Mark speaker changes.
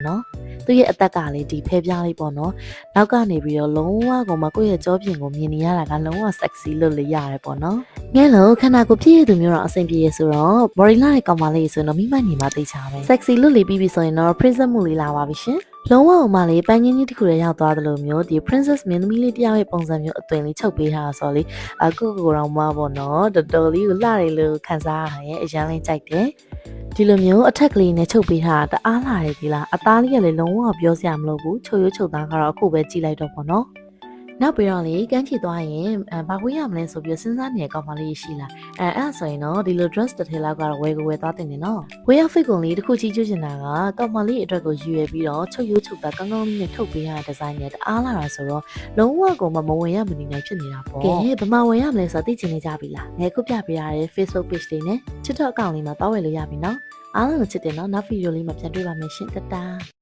Speaker 1: နော်သူ့ရဲ့အသက်ကလေဒီဖဲပြားလေးပေါ့နော်နောက်ကနေပြီးတော့လုံးဝကိုမှကိုယ့်ရဲ့ကြောပြင်ကိုမြင်နေရတာကလုံးဝ sexy လို့လေရတယ်ပေါ့နော်ငဲလို့ခန္ဓာကိုယ်ပြည့်ရသူမျိုးတော့အဆင်ပြေရဆိုတော့ body လာတဲ့ကောင်မလေးဆိုတော့မိမညီမသိချာပဲ sexy လို့လေပြီးပြီဆိုရင်တော့ princess မှုလေးလာပါပြီရှင်လုံးဝအောင်မလေးပန်းကြီးကြီးတစ်ခုတည်းရောက်သွားသလိုမျိုးဒီ princess မင်းသမီးလေးတယောက်ရဲ့ပုံစံမျိုးအသွင်လေးချုပ်ပေးထားဆိုတော့လေအခုကိုတော့မပေါ့နော်တော်တော်လေးကိုလှတယ်လို့ခံစားရတယ်အရန်လေးကြိုက်တယ်ဒီလိုမျိုးအထက်ကလေးနဲ့ချုပ်ပေးထားတာတအားလာတယ်ဒီလားအသားလေးကလည်းလုံးဝပြောစရာမလိုဘူးချုပ်ရွချုပ်သားကတော့အခုပဲကြည့်လိုက်တော့ပေါ့နော်နောက်ပြီးတော့လေကန်းချီသွားရင်ဘာဝေးရမလဲဆိုပြီးစဉ်းစားနေရကောင်မလေးရှိလားအဲ့ဆိုရင်တော့ဒီလို dress တစ်ထည်လောက်ကတော့ဝယ်သွားတင်နေနော်ဝေးရ fit ကုန်လေးတစ်ခုချီကျွချင်တာကကောင်မလေးအတွက်ကိုယူရပြီးတော့ချုပ်ရွချုပ်သားကောင်းကောင်းလေးနဲ့ထုတ်ပေးရတဲ့ဒီဇိုင်းနဲ့တအားလာတာဆိုတော့လုံးဝကိုမဝင်ရမနေနိုင်ဖြစ်နေတာပေါ့ကဲဘယ်မှာဝင်ရမလဲဆိုတော့သိချင်နေကြပြီလားငယ်ခုပြပေးရတဲ့ Facebook page လေးနဲ့ TikTok account လေးမှာတောင်းဝယ်လို့ရပြီနော်အားလုံးကိုချစ်တယ်နော်နောက်ဗီဒီယိုလေးမှာပြန်တွေ့ပါမယ်ရှင်တတား